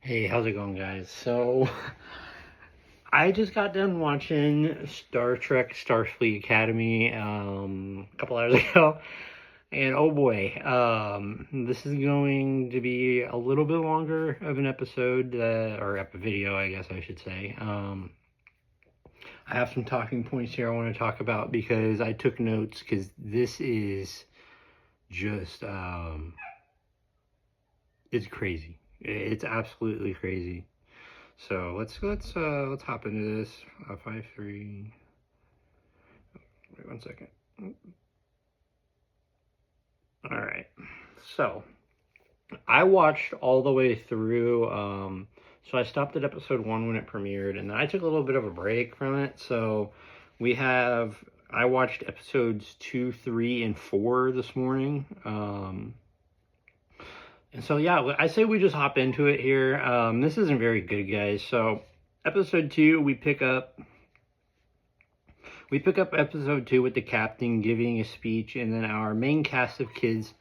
Hey, how's it going, guys? So, I just got done watching Star Trek Starfleet Academy a couple hours ago, and oh boy, this is going to be a little bit longer of an episode, or video, I guess I should say. I have some talking points here I want to talk about because I took notes because this is just, it's crazy. It's absolutely crazy. So let's hop into this. 5-3. Wait 1 second. All right. So I watched all the way through. So I stopped at episode 1 when it premiered, and then I took a little bit of a break from it. So I watched episodes 2, 3, and 4 this morning. And so, yeah, I say we just hop into it here. This isn't very good, guys. So, episode 2, we pick up episode 2 with the captain giving a speech, and then our main cast of kids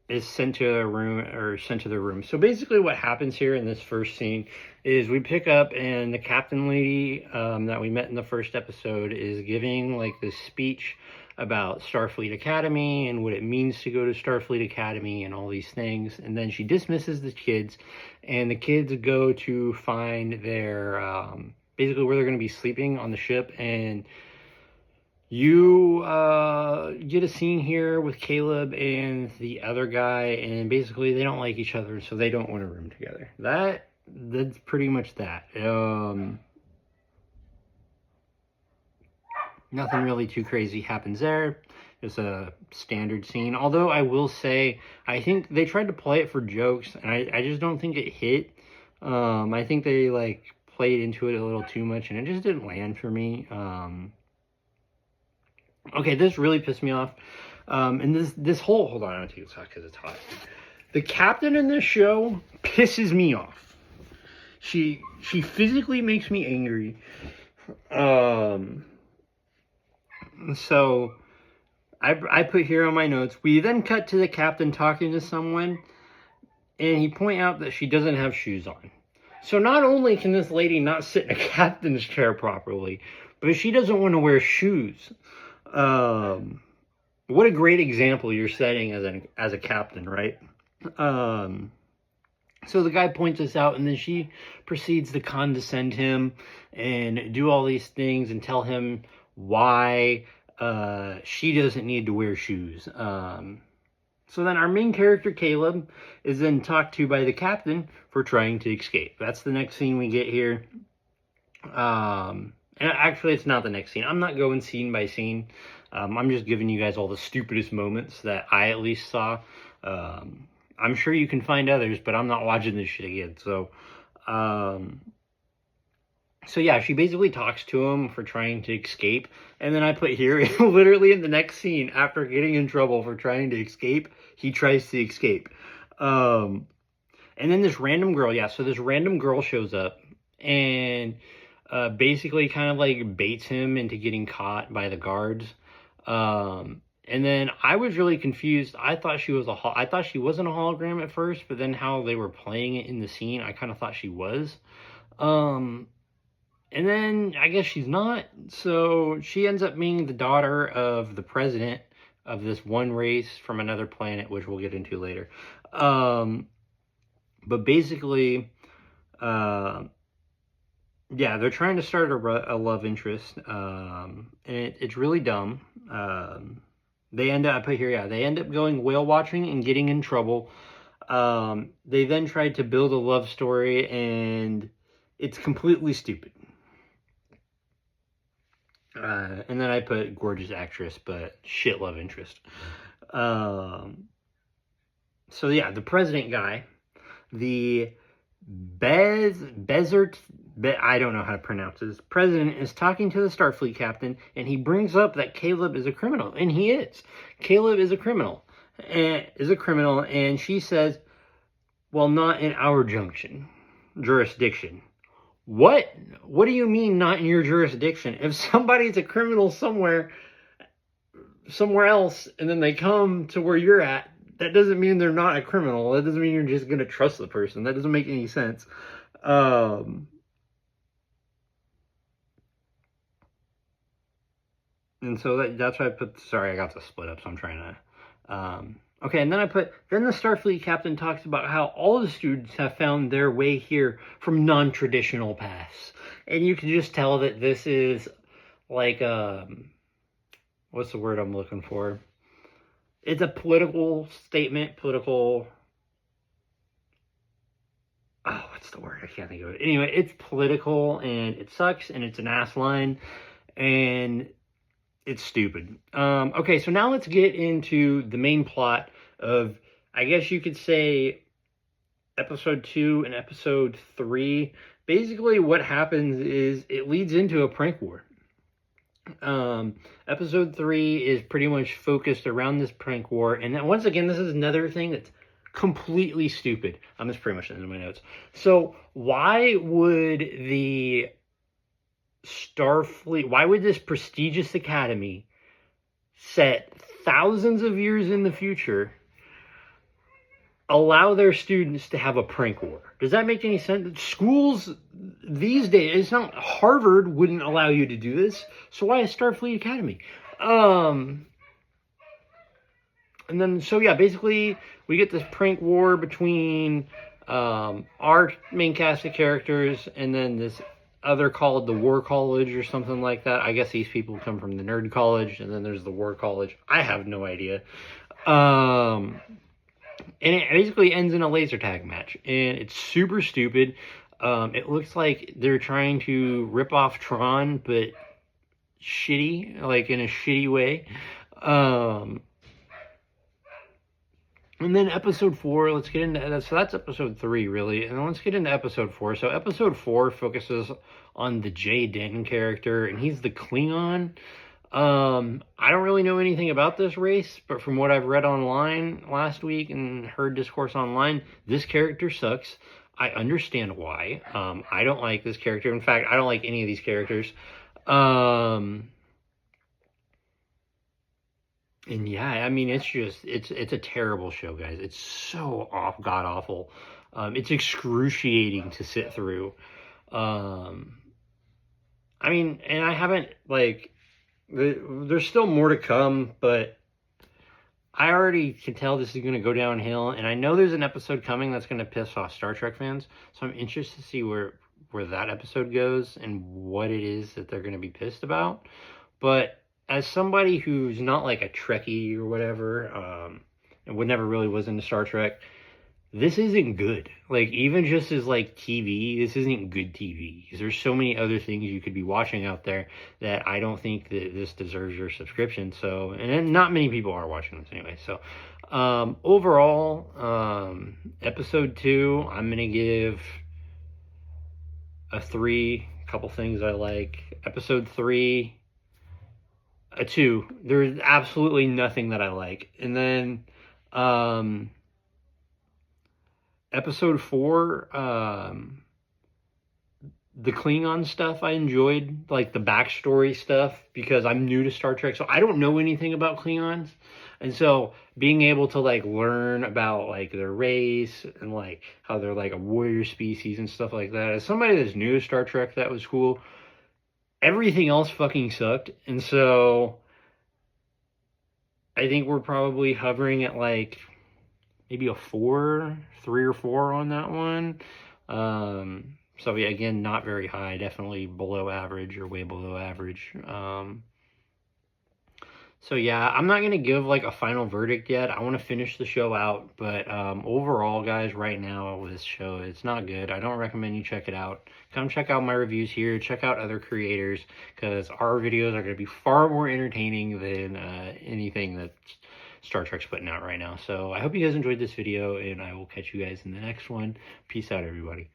is sent to the room. So basically, what happens here in this first scene is we pick up, and the captain lady that we met in the first episode is giving like this speech about Starfleet Academy and what it means to go to Starfleet Academy and all these things. And then she dismisses the kids, and the kids go to find their, basically where they're going to be sleeping on the ship. And you get a scene here with Caleb and the other guy, and basically they don't like each other, so they don't want a room together. That's pretty much that. Nothing really too crazy happens there. It's a standard scene. Although I will say, I think they tried to play it for jokes, and I just don't think it hit. I think they like played into it a little too much, and it just didn't land for me. Okay, this really pissed me off. And this whole, hold on, I'm gonna take this off because it's hot. The captain in this show pisses me off. She physically makes me angry. So I put here on my notes, we then cut to the captain talking to someone, and he point out that she doesn't have shoes on. So not only can this lady not sit in a captain's chair properly, but she doesn't want to wear shoes. What a great example you're setting as a captain, right? So the guy points this out, and then she proceeds to condescend him and do all these things and tell him why she doesn't need to wear shoes. So then our main character, Caleb, is then talked to by the captain for trying to escape. That's the next scene we get here. And actually, it's not the next scene. I'm not going scene by scene. I'm just giving you guys all the stupidest moments that I at least saw. I'm sure you can find others, but I'm not watching this shit again. So yeah, she basically talks to him for trying to escape. And then I put here, literally in the next scene, after getting in trouble for trying to escape, he tries to escape. And then this random girl, so this random girl shows up and basically kind of like baits him into getting caught by the guards. And then I was really confused. I thought she wasn't a hologram at first, but then how they were playing it in the scene, I kind of thought she was. And then I guess she's not. So she ends up being the daughter of the president of this one race from another planet, which we'll get into later. But basically, they're trying to start a love interest, and it's really dumb. They end up going whale watching and getting in trouble. They then tried to build a love story, and it's completely stupid. And then I put gorgeous actress, but shit love interest. So yeah, the president guy, the Bezert, I don't know how to pronounce this. President is talking to the Starfleet captain, and he brings up that Caleb is a criminal, and he is. Caleb is a criminal, and she says, "Well, not in our jurisdiction." What do you mean not in your jurisdiction? If somebody's a criminal somewhere else, and then they come to where you're at, that doesn't mean they're not a criminal. That doesn't mean you're just going to trust the person. That doesn't make any sense. And so that's why I put, sorry, I got the split up, so I'm trying to, okay, and then I put, then the Starfleet captain talks about how all the students have found their way here from non-traditional paths. And you can just tell that this is like, what's the word I'm looking for? It's a political statement, oh, what's the word? I can't think of it. Anyway, it's political, and it sucks, and it's an ass line, and it's stupid. Okay, so now let's get into the main plot of, I guess you could say, episode 2 and episode 3. Basically, what happens is it leads into a prank war. Episode 3 is pretty much focused around this prank war, and then once again, this is another thing that's completely stupid. That's pretty much the end of my notes. So why would the Starfleet, why would this prestigious academy set thousands of years in the future allow their students to have a prank war? Does that make any sense? Schools these days, it's not, Harvard wouldn't allow you to do this, so why a Starfleet Academy? And then, so yeah, basically, we get this prank war between our main cast of characters and then this other called the War College or something like that. I guess these people come from the Nerd College, and then there's the War College. I have no idea. And it basically ends in a laser tag match, and it's super stupid. It looks like they're trying to rip off Tron, but shitty, like in a shitty way. And then episode 4, let's get into that. So that's episode 3, really. And then let's get into episode 4. So episode 4 focuses on the Jay Den character, and he's the Klingon. I don't really know anything about this race, but from what I've read online last week and heard discourse online, this character sucks. I understand why. I don't like this character. In fact, I don't like any of these characters. And yeah, I mean, it's just, it's a terrible show, guys. It's so god awful. It's excruciating to sit through. I mean, and I haven't, like, there's still more to come, but I already can tell this is going to go downhill, and I know there's an episode coming that's going to piss off Star Trek fans, so I'm interested to see where that episode goes and what it is that they're going to be pissed about. But as somebody who's not like a Trekkie or whatever, and would never really was into Star Trek, this isn't good. Like, even just as like TV, this isn't good TV. There's so many other things you could be watching out there that I don't think that this deserves your subscription. So, and not many people are watching this anyway. So, overall, episode 2, I'm gonna give a 3. A couple things I like. Episode 3, a 2. There's absolutely nothing that I like. And then, episode 4, the Klingon stuff I enjoyed, like the backstory stuff, because I'm new to Star Trek, so I don't know anything about Klingons. And so being able to like learn about like their race and like how they're like a warrior species and stuff like that, as somebody that's new to Star Trek, that was cool. Everything else fucking sucked. And so I think we're probably hovering at like maybe a 3 or 4 on that one. So yeah, again, not very high, definitely below average or way below average. So yeah, I'm not going to give like a final verdict yet. I want to finish the show out, but overall, guys, right now with this show, it's not good. I don't recommend you check it out. Come check out my reviews here. Check out other creators, because our videos are going to be far more entertaining than anything that Star Trek's putting out right now. So I hope you guys enjoyed this video, and I will catch you guys in the next one. Peace out, everybody.